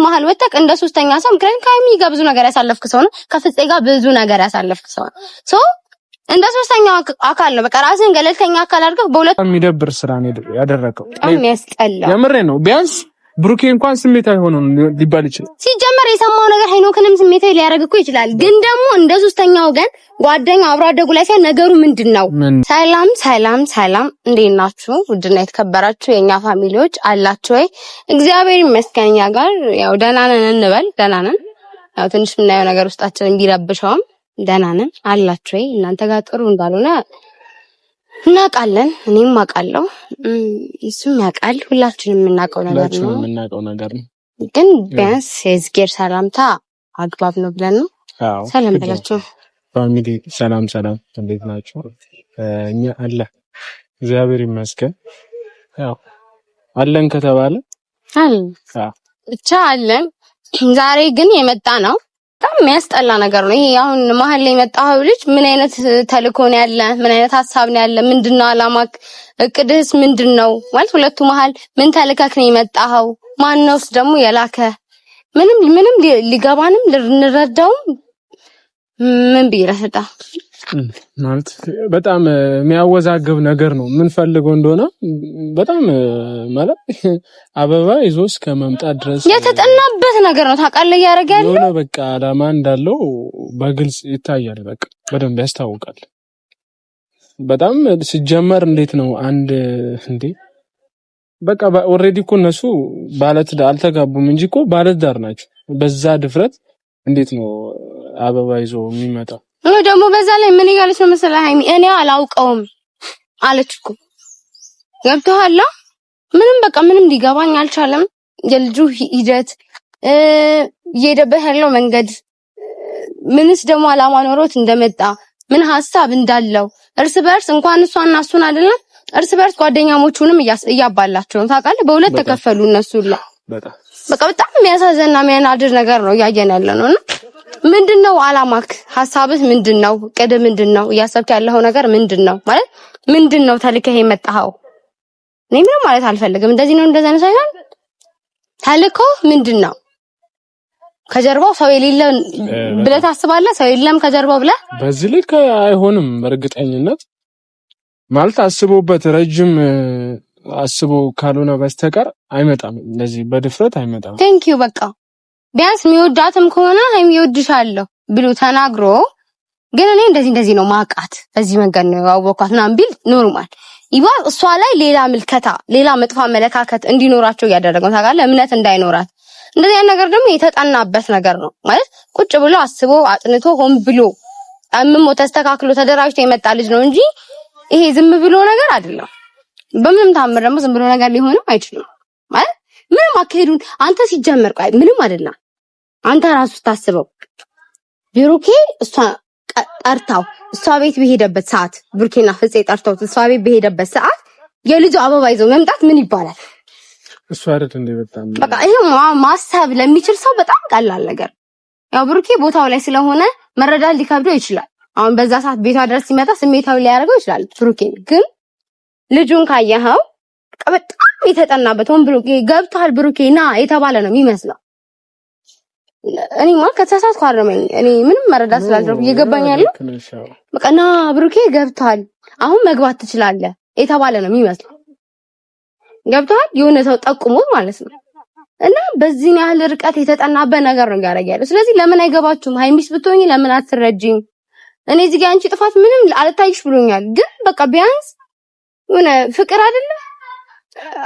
መሀል ወጣክ እንደ ሶስተኛ ሰው ምክንያቱም ከሀይሚ ጋር ብዙ ነገር ያሳለፍክ ሰው ነው ከፍፄ ጋር ብዙ ነገር ያሳለፍክ ሰው ነው እንደ ሶስተኛ አካል ነው በቃ ራስን ገለልተኛ አካል አድርገህ በሁለት የሚደብር ስራ ነው ያደረከው የሚያስጠላ የምሬ ነው ቢያንስ ብሩኬ እንኳን ስሜታዊ ሆኖ ሊባል ይችላል ሲጀመር የሰማው ነገር ሄኖክንም ስሜታዊ ሊያደርግ እኮ ይችላል ግን ደግሞ እንደ ሶስተኛ ወገን ጓደኛ አብሮ አደጉ ላይ ሲያ ነገሩ ምንድነው ሰላም እንዴት ናችሁ ውድና የተከበራችሁ የኛ ፋሚሊዎች አላችሁ ወይ እግዚአብሔር ይመስገን እኛ ጋር ያው ደህና ነን እንበል ደህና ነን ያው ትንሽ ምናየው ነገር ውስጣችንን ቢረብሸውም ደህና ነን አላችሁ ወይ እናንተ ጋር ጥሩ እንዳልሆነ እናውቃለን እኔም አውቃለሁ እሱም ያውቃል ሁላችንም የምናውቀው ነገር ነው ግን ቢያንስ የዝጌር ሰላምታ አግባብ ነው ብለን ነው ሰላም ብላችሁ ፋሚሊ ሰላም እንዴት ናችሁ እኛ አለ እግዚአብሔር ይመስገን ያው አለን ከተባለ ብቻ አለን ዛሬ ግን የመጣ ነው በጣም የሚያስጠላ ነገር ነው ይሄ አሁን መሀል ላይ የመጣው ልጅ ምን አይነት ተልእኮ ነው ያለ ምን አይነት ሐሳብ ነው ያለ ምንድነው አላማክ እቅድስ ምንድነው ማለት ሁለቱ መሀል ምን ተልከክ ነው የመጣው ማንነውስ ደግሞ የላከ ምንም ሊገባንም ልንረዳው ምን ቢረዳ ማለት በጣም የሚያወዛግብ ነገር ነው ምን ፈልገው እንደሆነ በጣም ማለት አበባ ይዞስ ከመምጣት ድረስ የተጠናበት ነገር ነው ታውቃለህ ያረጋል ነው በቃ አላማ እንዳለው በግልጽ ይታያል በቃ በደንብ ያስታውቃል በጣም ሲጀመር እንዴት ነው አንድ እንዴ በቃ ኦሬዲ እኮ እነሱ ባለትዳር አልተጋቡም እንጂ እኮ ባለትዳር ናቸው በዛ ድፍረት እንዴት ነው አበባ ይዞ የሚመጣው ነው ደግሞ በዛ ላይ ምን ይጋለች ነው መሰለህ ሃይሚ እኔ አላውቀውም አለች እኮ ገብቶሃል ምንም ሊገባኝ አልቻለም የልጁ ሂደት የሄደበት ያለው መንገድ ምንስ ደግሞ አላማ ኖሮት እንደመጣ ምን ሐሳብ እንዳለው እርስ በርስ እንኳን እሷና እሱን አይደለም እርስ በርስ ጓደኛሞቹንም እያባላቸው ነው ታውቃለህ በሁለት ተከፈሉ እነሱላ በቃ በጣም የሚያሳዝንና የሚያናድር ነገር ነው ያየን ያለነው እና ምንድነው አላማክ ሐሳብህ ምንድነው ቀደ ምንድነው ያሰብክ ያለው ነገር ምንድነው ማለት ምንድነው ተልከህ የመጣው እኔ ምንም ማለት አልፈልግም እንደዚህ ነው እንደዛ ነው ሳይሆን ተልኮ ምንድነው ከጀርባው ሰው የሌለ ብለህ ታስባለህ ሰው የለም ከጀርባው ብለህ በዚህ ልክ አይሆንም በእርግጠኝነት ማለት አስቦበት ረጅም አስቦ ካልሆነ በስተቀር አይመጣም እንደዚህ በድፍረት አይመጣም ቴንኪው በቃ ቢያንስ የሚወዳትም ከሆነ ሃይሚ ይወድሻለሁ ብሎ ተናግሮ ግን እኔ እንደዚህ ነው ማቃት በዚህ መንገድ ነው ያወቅኳት ናም ቢል ኖርማል ይባ እሷ ላይ ሌላ ምልከታ ሌላ መጥፎ አመለካከት እንዲኖራቸው ያደረገው ታውቃለህ እምነት እንዳይኖራት እንደዚህ አይነት ነገር ደግሞ የተጠናበት ነገር ነው ማለት ቁጭ ብሎ አስቦ አጥንቶ ሆን ብሎ አምሞ ተስተካክሎ ተደራጅቶ የመጣ ልጅ ነው እንጂ ይሄ ዝም ብሎ ነገር አይደለም በምንም ታምር ደግሞ ዝም ብሎ ነገር ሊሆንም አይችልም ማለት ምንም አከሄዱን አንተ ሲጀመር ቆይ ምንም አይደለም አንተ ራሱ ታስበው ብሩኬ እሷ ጠርታው እሷ ቤት በሄደበት ሰዓት ብሩኬና ፍፄ ጠርታው እሷ ቤት በሄደበት ሰዓት የልጁ አበባ ይዘው መምጣት ምን ይባላል እሷ አይደል እንደ በጣም በቃ ይሄ ማሰብ ለሚችል ሰው በጣም ቀላል ነገር ያው ብሩኬ ቦታው ላይ ስለሆነ መረዳት ሊከብደው ይችላል አሁን በዛ ሰዓት ቤቷ ድረስ ሲመጣ ስሜታዊ ሊያደርገው ይችላል ብሩኬ ግን ልጁን ካየኸው በጣም የተጠናበት ሆን ብሩኬ ገብቷል ብሩኬ ና የተባለ ነው የሚመስለው እኔ ማለት ከተሳሳትኩ አረመኝ እኔ ምንም መረዳት ስላልደረኩ እየገባኝ ያለው በቃ ና ብሩኬ ገብቷል አሁን መግባት ትችላለህ የተባለ ነው የሚመስለው ገብቷል የሆነ ሰው ጠቁሞ ማለት ነው እና በዚህ ያህል ርቀት የተጠናበት ነገር ነው ያደርጋለሁ ስለዚህ ለምን አይገባችሁም ሃይሚስ ብትሆኚ ለምን አትረጂኝ እኔ እዚህ ጋር አንቺ ጥፋት ምንም አልታይሽ ብሎኛል ግን በቃ ቢያንስ የሆነ ፍቅር አይደለ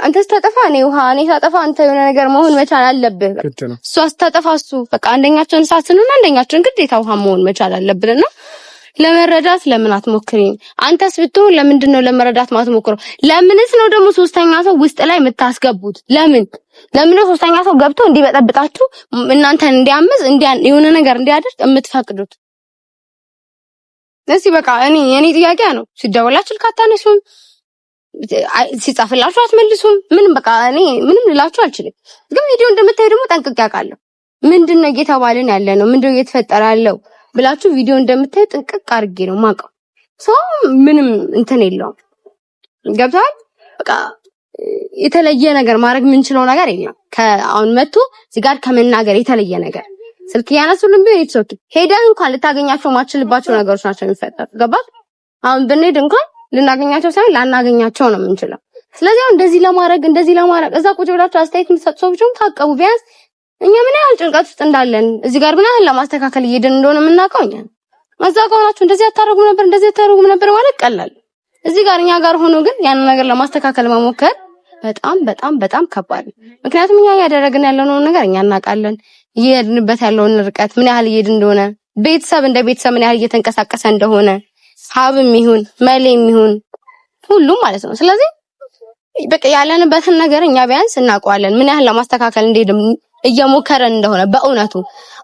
አንተ ስታጠፋ እኔ ሳጠፋ አንተ የሆነ ነገር መሆን መቻል አለብህ እሱ አስታጠፋ እሱ በቃ አንደኛችን ሳስኑና አንደኛችን ግዴታ ውሃ መሆን መቻል አለብንና ለመረዳት ለምን አትሞክሪኝ አንተስ ብትሆን ለምንድነው ለመረዳት ማትሞክረው ለምንስ ነው ደግሞ ሶስተኛ ሰው ውስጥ ላይ የምታስገቡት ለምን ነው ሶስተኛ ሰው ገብቶ እንዲበጠብጣችሁ እናንተን እንዲያምዝ የሆነ ነገር እንዲያደርግ የምትፈቅዱት እዚህ በቃ እኔ ጥያቄ ነው ሲደወላችሁ ካታነሱም ሲጻፍላችሁ አትመልሱም ምንም በቃ እኔ ምንም ልላችሁ አልችልም ግን ቪዲዮ እንደምታዩ ደግሞ ጠንቅቄ አውቃለሁ ምንድነው እየተባልን ያለ ነው ምንድነው እየተፈጠረ ያለው ብላችሁ ቪዲዮ እንደምታዩ ጥንቅቅ አድርጌ ነው ማውቀው ሰው ምንም እንትን የለውም ገብቷል በቃ የተለየ ነገር ማድረግ የምንችለው ነገር የለም። አሁን መጥቶ እዚህ ጋር ከመናገር የተለየ ነገር ስልክ ያነሱልን ቢሆን ይትሶክ ሄደን እንኳን ልታገኛቸው ማችልባቸው ነገሮች ናቸው የሚፈጠሩት። ገባህ? አሁን ብንሄድ እንኳን ልናገኛቸው ሳይሆን ላናገኛቸው ነው የምንችለው። ስለዚህ አሁን እንደዚህ ለማድረግ እዛ ቁጭ ብላችሁ አስተያየት የምትሰጡ ሰዎችም ታቀቡ። ቢያንስ እኛ ምን ያህል ጭንቀት ውስጥ እንዳለን እዚህ ጋር ምን ያህል ለማስተካከል እየሄድን እንደሆነ የምናውቀው እኛ እዛ ጋር ሆናችሁ እንደዚህ አታረጉም ነበር ማለት ቀላል። እዚህ ጋር እኛ ጋር ሆኖ ግን ያን ነገር ለማስተካከል መሞከር በጣም በጣም በጣም ከባድ ነው። ምክንያቱም እኛ ያደረግን ያለነው ነገር እኛ እናውቃለን። እየሄድንበት ያለውን ርቀት ምን ያህል እየሄድን እንደሆነ ቤተሰብ እንደ ቤተሰብ ምን ያህል እየተንቀሳቀሰ እንደሆነ ሀብም ይሁን መሌም ይሁን ሁሉም ማለት ነው። ስለዚህ በቃ ያለንበትን ነገር እኛ ቢያንስ እናውቀዋለን ምን ያህል ለማስተካከል እንደሄድን እየሞከረን እንደሆነ በእውነቱ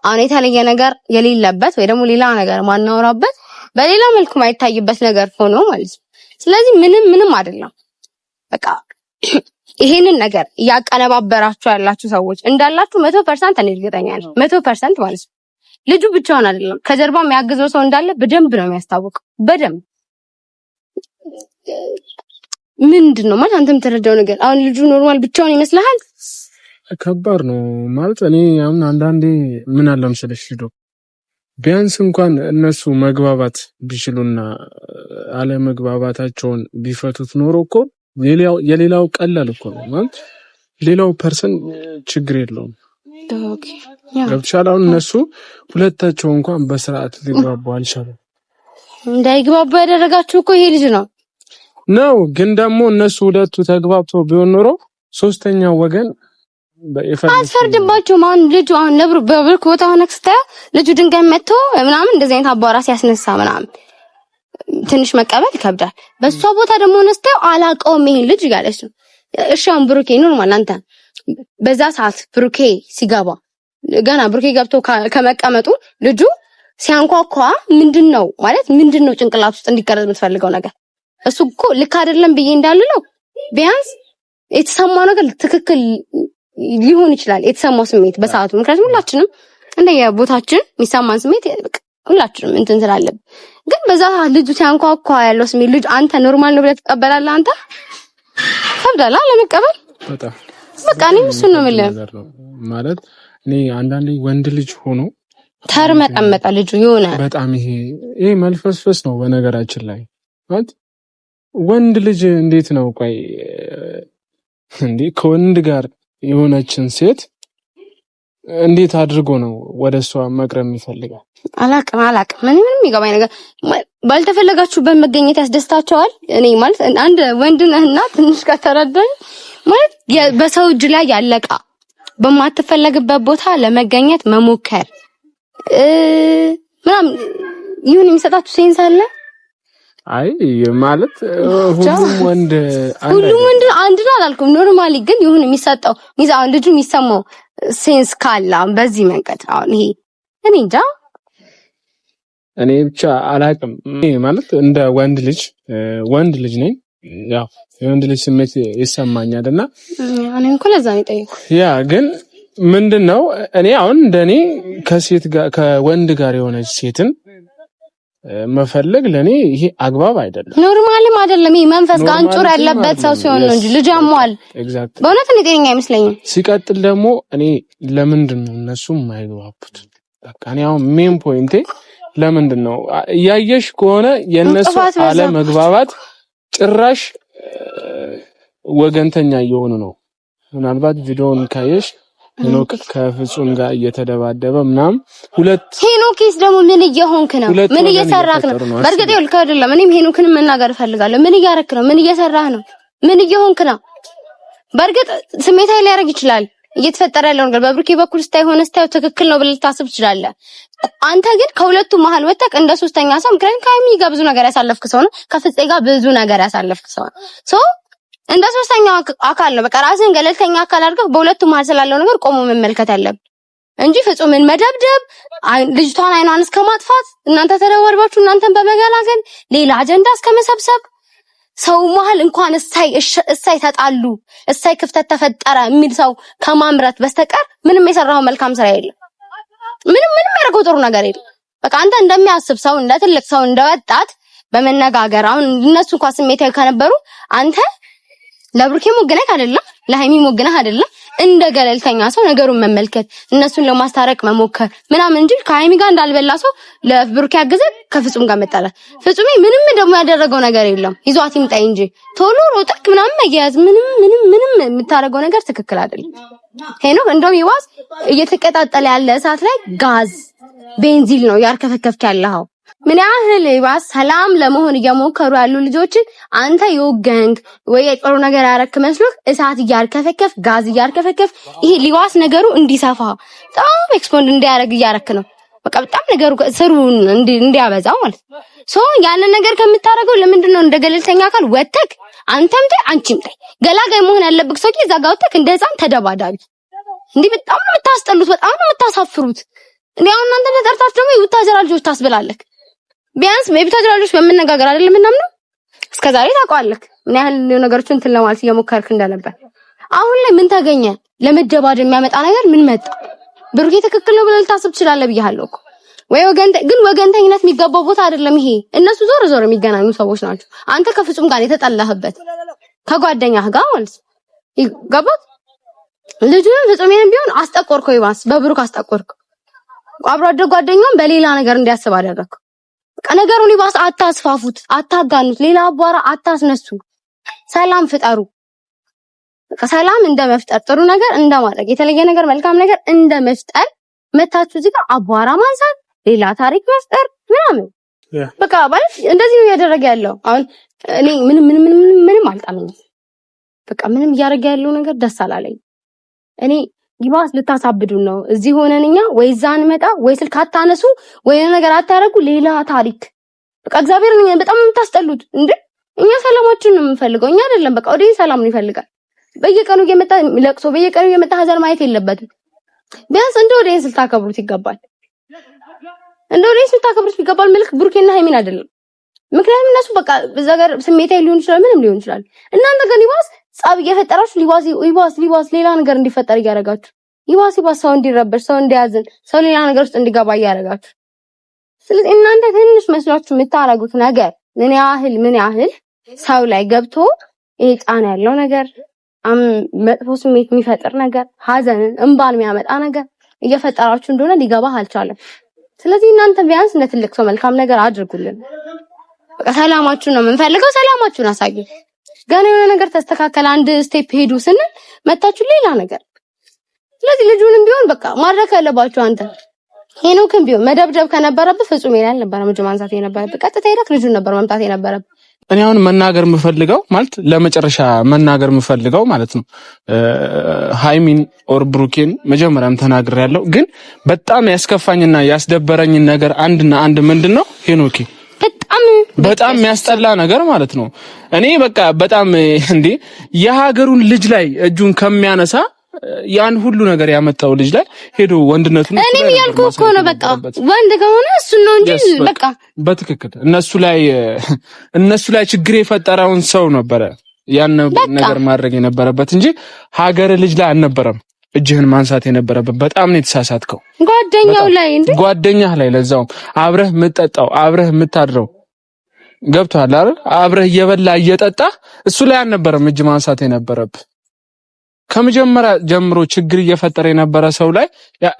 አሁን የተለየ ነገር የሌለበት ወይ ደግሞ ሌላ ነገር ማናወራበት በሌላ መልኩ ማይታይበት ነገር ሆኖ ማለት ነው። ስለዚህ ምንም አይደለም። በቃ ይሄንን ነገር እያቀነባበራችሁ ያላችሁ ሰዎች እንዳላችሁ 100% እኔ እርግጠኛ ነኝ። 100% ማለት ነው። ልጁ ብቻውን አይደለም ከጀርባ የሚያግዘው ሰው እንዳለ በደንብ ነው የሚያስታውቀው። በደንብ ምንድነው ማለት አንተም ተረዳው ነገር አሁን ልጁ ኖርማል ብቻውን ይመስልሃል? ከባድ ነው ማለት እኔ አሁን አንዳንዴ ምን አለ መሰለሽ ቢያንስ እንኳን እነሱ መግባባት ቢችሉና አለ መግባባታቸውን ቢፈቱት ኖሮ እኮ የሌላው ቀላል እኮ ነው ማለት ሌላው ፐርሰን ችግር የለውም። ኦኬ ገብቻለሁ። አሁን እነሱ ሁለታቸው እንኳን በስርዓት ሊግባቡ አልቻሉም። እንዳይግባቡ ያደረጋችሁ እኮ ይሄ ልጅ ነው። ግን ደግሞ እነሱ ሁለቱ ተግባብተው ቢሆን ኖሮ ሶስተኛው ወገን አስፈርድባቸው ማን ልጁ አሁን በብሩክ ቦታ ሆነ ስታየው ልጁ ድንጋይ መጥቶ ምናምን እንደዚህ አይነት አቧራ ሲያስነሳ ምናምን ትንሽ መቀበል ይከብዳል። በሷ ቦታ ደግሞ ነስተው አላቀውም ይሄን ልጅ ያለሽ ነው። እሺ አሁን ብሩኬ ኖርማል አንተ በዛ ሰዓት ብሩኬ ሲገባ ገና ብሩኬ ገብቶ ከመቀመጡ ልጁ ሲያንኳኳ ምንድነው ጭንቅላት ውስጥ እንዲቀረጽ የምትፈልገው ነገር? እሱ እኮ ልክ አይደለም ብዬ እንዳልለው ቢያንስ የተሰማው ነገር ትክክል ሊሆን ይችላል። የተሰማው ስሜት በሰዓቱ ምክንያቱም ሁላችንም እንደየቦታችን የሚሰማን ስሜት ሁላችንም እንትን ስላለን፣ ግን በዛ ልጁ ሲያንኳኳ ያለው ስሜት ልጅ አንተ ኖርማል ነው ብለህ ትቀበላለህ? አንተ ከብዳላ ለመቀበል በቃ እኔ እሱን ነው የምልህ ማለት እኔ አንዳንዴ ወንድ ልጅ ሆኖ ተርመጠመጠ ልጁ የሆነ በጣም ይሄ መልፈስፈስ ነው። በነገራችን ላይ ማለት ወንድ ልጅ እንዴት ነው ቆይ እንዴ ከወንድ ጋር የሆነችን ሴት እንዴት አድርጎ ነው ወደሷ መቅረብ ይፈልጋል? አላቅም ምንም የሚገባኝ ነገር ባልተፈለጋችሁበት መገኘት ያስደስታቸዋል። እኔ ማለት አንድ ወንድ ነህና ትንሽ ከተረዳኝ ማለት በሰው እጅ ላይ ያለቃ በማትፈለግበት ቦታ ለመገኘት መሞከር ምናምን ይሁን የሚሰጣችሁ ሴንስ አለ። አይ ማለት ሁሉም ወንድ አንድ ነው አላልኩም። ኖርማሊ ግን ይሁን የሚሰጠው ሚዛን ልጁ የሚሰማው ሴንስ ካለ በዚህ መንገድ አሁን ይሄ እኔ እንጃ እኔ ብቻ አላቅም። ማለት እንደ ወንድ ልጅ ነኝ። ያው የወንድ ልጅ ስሜት ይሰማኛልና እኔ እንኳን ለዛ ነው የጠየኩት። ያ ግን ምንድነው እኔ አሁን እንደኔ ከወንድ ጋር የሆነች ሴትን መፈለግ ለኔ ይሄ አግባብ አይደለም፣ ኖርማልም አይደለም። ይሄ መንፈስ ጋንጩር ያለበት ሰው ሲሆን ነው እንጂ ልጅ አሟል በእውነት እኔ ጤነኛ አይመስለኝም። ሲቀጥል ደግሞ እኔ ለምንድን ነው እነሱም የማይግባቡት? በቃ እኔ አሁን ሜን ፖይንቴ ለምንድን ነው እያየሽ ከሆነ የነሱ አለ መግባባት ጭራሽ ወገንተኛ እየሆኑ ነው። ምናልባት ቪዲዮውን ካየሽ ሄኖክ ከፍጹም ጋር እየተደባደበ ምናምን ሄኖክስ ደግሞ ምን እየሆንክ ነው? ምን እየሰራክ ነው? በርግጥ ይልካ አይደለም። እኔም ሄኖክን መናገር እፈልጋለሁ። ምን እያረክ ነው? ምን እየሰራህ ነው? ምን እየሆንክ ነው? በርግጥ ስሜታዊ ሊያደርግ ይችላል እየተፈጠረ ያለው ነገር በብሩኬ በኩል ስታይ ትክክል ነው ብለህ ልታስብ ትችላለህ። አንተ ግን ከሁለቱ መሀል ወጣክ እንደ ሶስተኛ ሰው ምክንያቱም ከሀይሚ ጋር ብዙ ነገር ያሳለፍክ ሰው ነው፣ ከፍፄ ጋር ብዙ ነገር ያሳለፍክ ሰው ነው። ሶ እንደ ሶስተኛ አካል ነው በቃ ራስን ገለልተኛ አካል አድርገህ በሁለቱ መሀል ስላለው ነገር ቆሞ መመልከት ያለብህ እንጂ ፍጹምን መደብደብ ልጅቷን አይኗን እስከማጥፋት እናንተ ተደዋርባችሁ እናንተን በመገላገል ሌላ አጀንዳ እስከመሰብሰብ ሰው መሀል እንኳን እሳይ ተጣሉ እሳይ ክፍተት ተፈጠረ የሚል ሰው ከማምረት በስተቀር ምንም የሰራው መልካም ስራ የለም። ምንም ያደረገው ጥሩ ነገር የለም። በቃ አንተ እንደሚያስብ ሰው እንደ ትልቅ ሰው እንደወጣት በመነጋገር አሁን እነሱ እንኳን ስሜታዊ ከነበሩ አንተ ለብሩኬ ሞገነክ አይደለም ለሃይሚ ሞገነክ አይደለም እንደ ገለልተኛ ሰው ነገሩን መመልከት እነሱን ለማስታረቅ መሞከር ምናምን እንጂ ከሃይሚ ጋር እንዳልበላ ሰው ለብሩኬ ያገዘ ከፍጹም ጋር መጣላት ፍጹም ምንም ደግሞ ያደረገው ነገር የለም ይዟት ይምጣ እንጂ ቶሎ ሮጠክ ምናምን መያዝ ምንም የምታደርገው ነገር ትክክል አይደለም ሄኖክ እንደውም ይዋስ እየተቀጣጠለ ያለ እሳት ላይ ጋዝ ቤንዚን ነው ያርከፈከፍክ ያለኸው ምን ያህል ይባስ ሰላም ለመሆን እየሞከሩ ያሉ ልጆችን አንተ ይወገንግ ወይ የጥሩ ነገር ያረክ መስሎህ እሳት እያርከፈከፍ ጋዝ እያርከፈከፍ ይሄ ሊዋስ ነገሩ እንዲሰፋ በጣም ኤክስፖንድ እንዲያረግ እያረክ ነው በቃ በጣም ነገሩ ስሩን እንዲያበዛው ማለት ሶ ያንን ነገር ከምታረገው ለምንድን ነው እንደገለልተኛ አካል ወተክ አንተም ተይ አንቺም ተይ ገላጋይ መሆን ያለብክ ሰው እዛ ጋር ወተክ እንደ ህፃን ተደባዳቢ እንዴ በጣም ነው የምታስጠሉት በጣም ነው የምታሳፍሩት እኔ አሁን እናንተ ተጠርታችሁ ደግሞ የውታጀራ ልጆች ታስብላለክ ቢያንስ የውታጀራ ልጆች በመነጋገር አይደለም ምናምን እስከዛሬ ታውቃለህ ምን ያህል ነገሮችን እንትን ለማለት እየሞከርክ እንደነበር አሁን ላይ ምን ተገኘ ለመደባደብ የሚያመጣ ነገር ምን መጣ ብሩኬ ትክክል ነው ብለህ ልታስብ ትችላለህ ብያለሁ እኮ ወይ ወገንተኝነት የሚገባው ቦታ አይደለም ይሄ እነሱ ዞር የሚገናኙ ሰዎች ናቸው አንተ ከፍጹም ጋር የተጠላህበት ከጓደኛህ ጋር ማለት ገባት ልጁን ፍጹሜን ቢሆን አስጠቆርከው ይባስ በብሩክ አስጠቆርከው አብሮ አደግ ጓደኛውን በሌላ ነገር እንዲያስብ አደረግከው ነገሩን ይባስ አታስፋፉት አታጋኑት ሌላ አቧራ አታስነሱ ሰላም ፍጠሩ ሰላም እንደመፍጠር ጥሩ ነገር እንደማድረግ የተለየ ነገር መልካም ነገር እንደመፍጠር መታችሁ እዚህ ጋር አቧራ ማንሳት ሌላ ታሪክ መፍጠር ምናምን በቃ ማለት እንደዚህ ነው ያደረገ ያለው አሁን እኔ ምንም አልጣመኝም በቃ ምንም እያደረገ ያለው ነገር ደስ አላለኝ እኔ ይባስ ልታሳብዱን ነው እዚህ ሆነንኛ ወይ ዛን መጣ ወይ ስልክ አታነሱ ወይ ነገር አታረጉ ሌላ ታሪክ በቃ እግዚአብሔርን በጣም የምታስጠሉት እንዴ እኛ ሰላማችሁን ነው የምንፈልገው እኛ አይደለም በቃ ወዲህ ሰላም ነው ይፈልጋል በየቀኑ እየመጣ ለቅሶ በየቀኑ እየመጣ ሀዘን ማየት የለበትም ቢያንስ እንደ ወዲህ ልታከብሩት ይገባል እንደ ወዲህ ልታከብሩት ይገባል መልክ ብሩኬና ሃይሚን አይደለም ምክንያቱም እነሱ በቃ በዛ ጋር ስሜታዊ ሊሆን ይችላል ምንም ሊሆን ይችላል እናንተ ግን ይባስ ጻብ እየፈጠራችሁ ሊባስ ሌላ ነገር እንዲፈጠር እያደረጋችሁ ይባስ ሰው እንዲረበሽ ሰው እንዲያዝን ሰው ሌላ ነገር ውስጥ እንዲገባ እያደረጋችሁ ስለዚህ እናንተ ትንሽ መስሏችሁ የምታረጉት ነገር ምን ያህል ሰው ላይ ገብቶ ይሄ ጫና ያለው ነገር መጥፎ ስሜት የሚፈጥር ነገር ሀዘንን እንባን የሚያመጣ ነገር እየፈጠራችሁ እንደሆነ ሊገባህ አልቻለም ስለዚህ እናንተ ቢያንስ እንደ ትልቅ ሰው መልካም ነገር አድርጉልን በቃ ሰላማችሁን ነው የምንፈልገው ሰላማችሁን አሳዩ ገና የሆነ ነገር ተስተካከለ አንድ ስቴፕ ሄዱ ስንል መታችሁ ሌላ ነገር ስለዚህ ልጁንም ቢሆን በቃ ማድረግ ያለባችሁ አንተ ሄኖክም ቢሆን መደብደብ ከነበረብህ ፍጹም ይላል ነበር ምንጭ ማንሳት የነበረብህ ቀጥታ ሄደክ ልጁን ነበር መምታት የነበረብህ እኔ አሁን መናገር የምፈልገው ማለት ለመጨረሻ መናገር የምፈልገው ማለት ነው ሃይሚን ኦር ብሩኬን መጀመሪያም ተናግሬያለሁ ግን በጣም ያስከፋኝና ያስደበረኝ ነገር አንድ ምንድነው ሄኖኬ በጣም የሚያስጠላ ነገር ማለት ነው እኔ በቃ በጣም እንዴ የሀገሩን ልጅ ላይ እጁን ከሚያነሳ ያን ሁሉ ነገር ያመጣው ልጅ ላይ ሄዶ ወንድነቱን እኔም ያልኩ እኮ ነው በቃ ወንድ ከሆነ እሱ ነው እንጂ በቃ በትክክል እነሱ ላይ ችግር የፈጠረውን ሰው ነበረ ያን ነገር ማድረግ የነበረበት እንጂ ሀገር ልጅ ላይ አልነበረም እጅህን ማንሳት የነበረበት በጣም ነው የተሳሳትከው ጓደኛህ ላይ ለዛውም አብረህ የምትጠጣው አብረህ የምታድረው ገብቷል አይደል አብረህ እየበላ እየጠጣ እሱ ላይ አልነበረም እጅ ማንሳት የነበረበት ከመጀመሪያ ጀምሮ ችግር እየፈጠረ የነበረ ሰው ላይ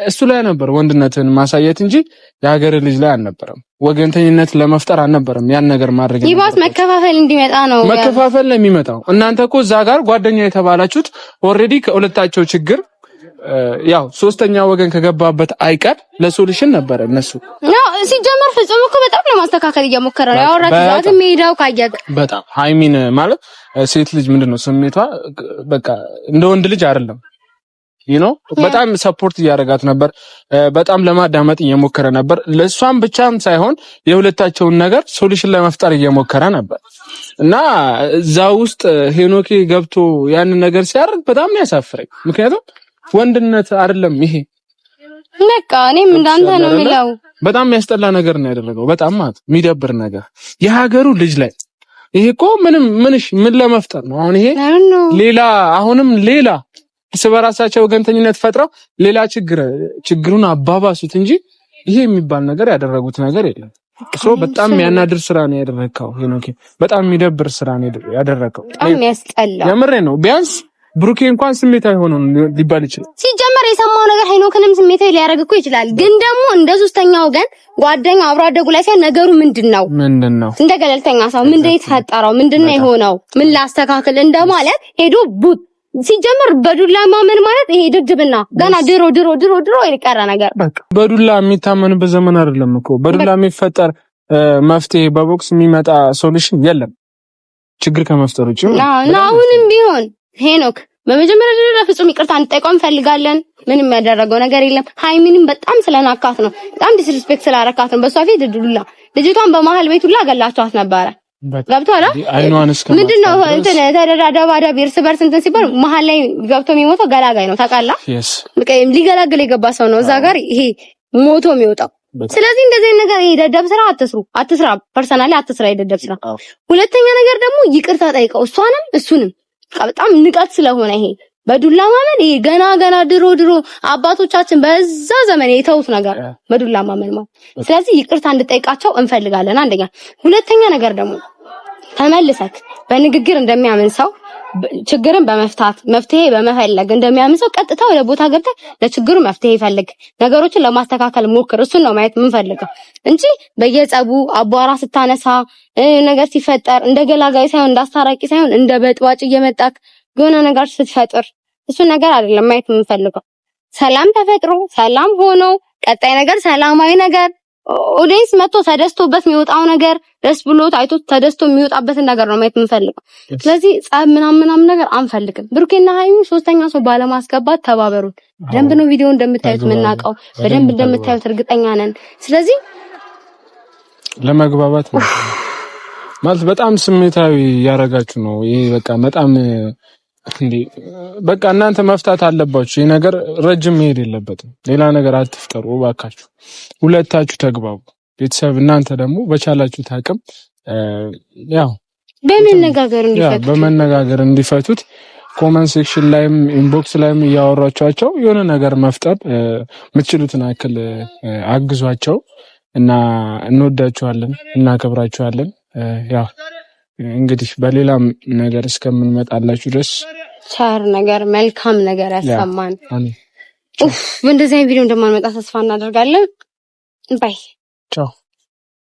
እሱ ላይ ነበር ወንድነትን ማሳየት እንጂ የሀገር ልጅ ላይ አልነበረም ወገንተኝነት ለመፍጠር አልነበረም ያን ነገር ማድረግ ይባስ መከፋፈል እንዲመጣ ነው መከፋፈል ነው የሚመጣው እናንተ እኮ እዛ ጋር ጓደኛ የተባላችሁት ኦሬዲ ከሁለታቸው ችግር ያው ሶስተኛ ወገን ከገባበት አይቀር ለሶሉሽን ነበር እነሱ ነው ሲጀመር ፍጹም እኮ በጣም ለማስተካከል እየሞከረ ነው ያወራች ዛት ሜዳው ካያቅ በጣም ሃይሚን ማለት ሴት ልጅ ምንድነው ስሜቷ በቃ እንደ ወንድ ልጅ አይደለም በጣም ሰፖርት እያደረጋት ነበር በጣም ለማዳመጥ እየሞከረ ነበር ለሷም ብቻም ሳይሆን የሁለታቸውን ነገር ሶሉሽን ለመፍጠር እየሞከረ ነበር እና እዛ ውስጥ ሄኖኬ ገብቶ ያን ነገር ሲያደርግ በጣም ነው ያሳፍረኝ ምክንያቱም ወንድነት አይደለም ይሄ በቃ እኔም እንዳንተ ነው የሚለው በጣም የሚያስጠላ ነገር ነው ያደረገው በጣም ማለት የሚደብር ነገር የሀገሩ ልጅ ላይ ይሄ እኮ ምን ለመፍጠር ነው አሁን ይሄ ሌላ አሁንም ሌላ በራሳቸው ወገንተኝነት ፈጥረው ሌላ ችግሩን አባባሱት እንጂ ይሄ የሚባል ነገር ያደረጉት ነገር የለም በጣም የሚያናድር ስራ ነው ያደረከው ሄኖክ። በጣም የሚደብር ስራ ነው ያደረከው። በጣም ያስጠላ። የምሬ ነው። ቢያንስ ብሩኬ እንኳን ስሜታዊ ሆኖ ሊባል ይችላል። ሲጀመር የሰማው ነገር ሄኖክንም ስሜታዊ ሊያደርግ እኮ ይችላል። ግን ደግሞ እንደ ሶስተኛው ወገን ጓደኛ አብሮ አደጉ ላይ ሲሆን ነገሩ ምንድነው እንደ ገለልተኛ ሰው ምንድነው የተፈጠረው? ምንድነው የሆነው? ምን ላስተካክል እንደማለት ሄዶ ቡት ሲጀመር በዱላ ማመን ማለት ይሄ ድድብና ገና ድሮ የቀረ ነገር። በዱላ የሚታመንበት ዘመን አይደለም እኮ። በዱላ የሚፈጠር መፍትሄ በቦክስ የሚመጣ ሶሉሽን የለም ችግር ከመፍጠር ውጪ። አሁንም ቢሆን ሄኖክ በመጀመሪያ ደረጃ ፍጹም ይቅርታ እንጠይቀው እንፈልጋለን። ምንም ያደረገው ነገር የለም። ሃይሚንም በጣም ስለናካት ነው፣ በጣም ዲስሪስፔክት ስላረካት ነው። በሷ ፊት ዱላ ልጅቷን በመሃል ቤት ሁላ ገላቸዋት ነበረ። ገብቷል። ምንድነው እንትን ተደራዳባዳብ እርስ በርስ እንትን ሲባል መሃል ላይ ገብቶ የሚሞተው ገላጋይ ነው። ታውቃለህ? ሊገላግል የገባ ሰው ነው እዛ ጋር ይሄ ሞቶ የሚወጣው። ስለዚህ እንደዚህ ነገር የደደብ ስራ አትስራ። ፐርሰናሊ አትስራ የደደብ ስራ። ሁለተኛ ነገር ደግሞ ይቅርታ ጠይቀው እሷንም እሱንም። በጣም ንቀት ስለሆነ ይሄ በዱላ ማመን ይሄ ገና ድሮ አባቶቻችን በዛ ዘመን የተውት ነገር በዱላ ማመን ማለት። ስለዚህ ይቅርታ እንድጠይቃቸው እንፈልጋለን። አንደኛ። ሁለተኛ ነገር ደግሞ ተመልሰክ በንግግር እንደሚያምን ሰው ችግርን በመፍታት መፍትሄ በመፈለግ እንደሚያምን ሰው ቀጥታ ወደ ቦታ ገብተህ ለችግሩ መፍትሄ ይፈልግ፣ ነገሮችን ለማስተካከል ሞክር። እሱን ነው ማየት የምንፈልገው እንጂ በየጸቡ አቧራ ስታነሳ ነገር ሲፈጠር እንደ ገላጋይ ሳይሆን እንዳስታራቂ ሳይሆን እንደ በጥዋጭ እየመጣክ የሆነ ነገር ስትፈጥር እሱ ነገር አይደለም ማየት የምንፈልገው። ሰላም ተፈጥሮ ሰላም ሆኖ ቀጣይ ነገር ሰላማዊ ነገር ኦዲየንስ መጥቶ ተደስቶበት የሚወጣው ነገር ደስ ብሎት አይቶ ተደስቶ የሚወጣበትን ነገር ነው ማየት የምንፈልገው። ስለዚህ ጻብ ምናምን ነገር አንፈልግም። ብሩኬና ሃይሚ ሶስተኛ ሰው ባለማስገባት ተባበሩን። በደንብ ነው ቪዲዮ እንደምታዩት የምናውቀው፣ በደንብ እንደምታዩት እርግጠኛ ነን። ስለዚህ ለመግባባት ማለት በጣም ስሜታዊ ያረጋችሁ ነው ይሄ በቃ በጣም እንዴ በቃ እናንተ መፍታት አለባችሁ። ይሄ ነገር ረጅም መሄድ የለበትም። ሌላ ነገር አትፍጠሩ እባካችሁ። ሁለታችሁ ተግባቡ። ቤተሰብ እናንተ ደግሞ በቻላችሁት አቅም ያው በመነጋገር እንዲፈቱት ኮመንት ሴክሽን ላይም ኢንቦክስ ላይም እያወራቻቸው የሆነ ነገር መፍጠር የምትችሉትን አክል አግዟቸው እና እንወዳችኋለን፣ እናከብራችኋለን። ያው እንግዲህ በሌላም ነገር እስከምንመጣላችሁ ድረስ ቻር ነገር መልካም ነገር ያሰማን። በእንደዚህ አይነት ቪዲዮ እንደማንመጣ ተስፋ እናደርጋለን። ባይ ቻው።